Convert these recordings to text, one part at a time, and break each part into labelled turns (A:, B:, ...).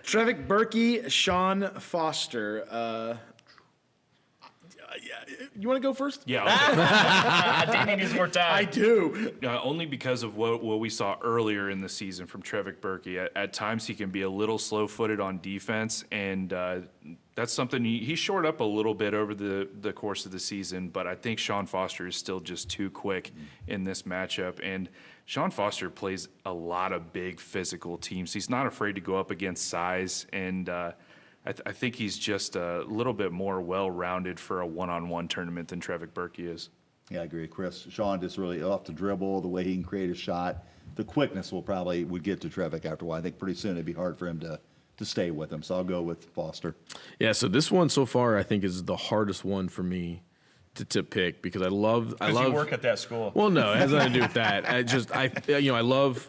A: Trevick, Bertke, Shawn, Foster. You want to go first?
B: Yeah.
C: Danny needs more time.
A: I do.
B: Only because of what we saw earlier in the season from Trevick Bertke. At times he can be a little slow-footed on defense, and that's something he shored up a little bit over the course of the season, but I think Shawn Foster is still just too quick in this matchup. And Shawn Foster plays a lot of big physical teams. He's not afraid to go up against size, and I think he's just a little bit more well-rounded for a one-on-one tournament than Trevick Bertke is.
D: Yeah, I agree, Chris. Shawn just really off the dribble, the way he can create a shot. The quickness would get to Trevick after a while. I think pretty soon it'd be hard for him to stay with him. So I'll go with Foster.
E: Yeah, so this one so far I think is the hardest one for me to pick because I love
C: you work at that school.
E: Well, no, it has nothing to do with that.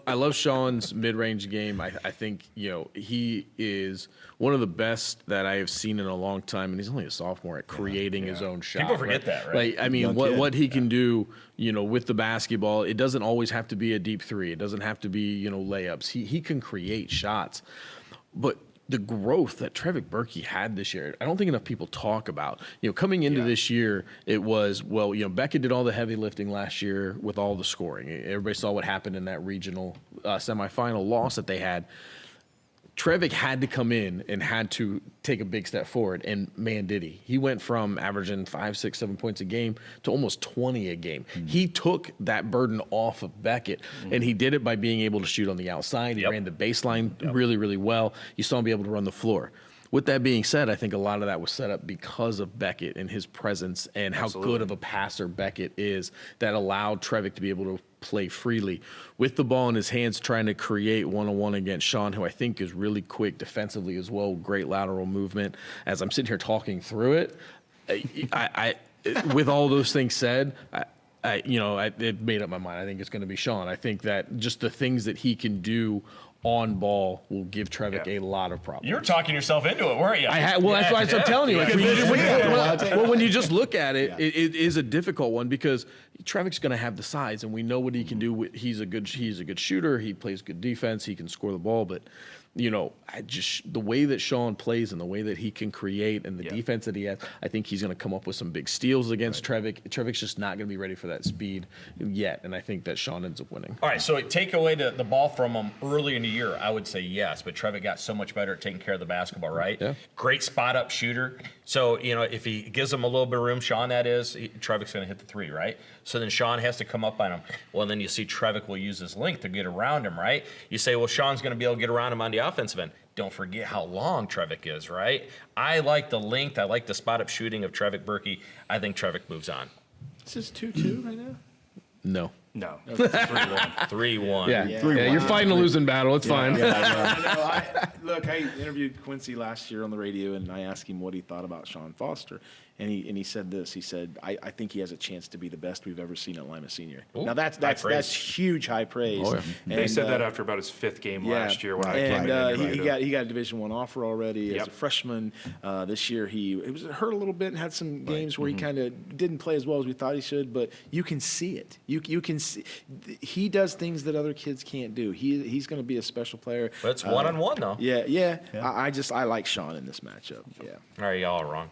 E: I love Shawn's mid-range game. I think he is one of the best that I have seen in a long time, and he's only a sophomore at creating his own shot.
C: People forget that, right?
E: Like, I mean, what he can do, with the basketball. It doesn't always have to be a deep three. It doesn't have to be layups. He can create shots, but the growth that Trevick Bertke had this year, I don't think enough people talk about. Coming into this year, it was, Beckett did all the heavy lifting last year with all the scoring. Everybody saw what happened in that regional semifinal loss that they had. Trevick had to come in and had to take a big step forward, and man, did he. He went from averaging 5, 6, 7 points a game to almost 20 a game. He took that burden off of Beckett, and he did it by being able to shoot on the outside. He ran the baseline really, really well. You saw him be able to run the floor. With that being said, I think a lot of that was set up because of Beckett and his presence and how good of a passer Beckett is that allowed Trevick to be able to play freely with the ball in his hands, trying to create one-on-one against Shawn, who I think is really quick defensively as well, great lateral movement. As I'm sitting here talking through it, I with all those things said, it made up my mind. I think it's going to be Shawn. I think that just the things that he can do on ball will give Trevick a lot of problems.
C: You were talking yourself into it, weren't you?
E: That's why I'm telling you. When you just look at it, it is a difficult one because Trevick's going to have the size, and we know what he can do. He's a good shooter. He plays good defense. He can score the ball, but the way that Shawn plays and the way that he can create and the defense that he has, I think he's going to come up with some big steals against Trevick. Trevick's just not going to be ready for that speed yet, and I think that Shawn ends up winning.
C: All right, so take away the ball from him early in the year, I would say yes, but Trevick got so much better at taking care of the basketball, right?
E: Yeah.
C: Great spot-up shooter. So, if he gives him a little bit of room, Shawn, that is, Trevick's going to hit the three, right? So then Shawn has to come up on him. Well, then you see Trevick will use his length to get around him, right? You say, well, Shawn's going to be able to get around him on the offensive end. Don't forget how long Trevick is, right? I like the length. I like the spot-up shooting of Trevick Bertke. I think Trevick moves on.
A: This is 2-2 right now?
E: No.
B: No.
C: 3-1. 3-1.
E: Yeah, you're fighting a losing battle. It's fine.
A: Look, I interviewed Quincy last year on the radio, and I asked him what he thought about Shawn Foster, and he said this. He said, "I think he has a chance to be the best we've ever seen at Lima Senior."
C: Ooh,
A: now that's huge high praise.
E: Oh, yeah.
B: They said that after about his 5th game last year when I
A: and
B: played.
A: he got a Division I offer already as a freshman. This year he was hurt a little bit and had some games where he kind of didn't play as well as we thought he should. But you can see it. You can see he does things that other kids can't do. He's going to be a special player.
C: But it's one-on-one though.
A: Yeah. I like Shawn in this matchup. Yeah.
C: All right, y'all are wrong.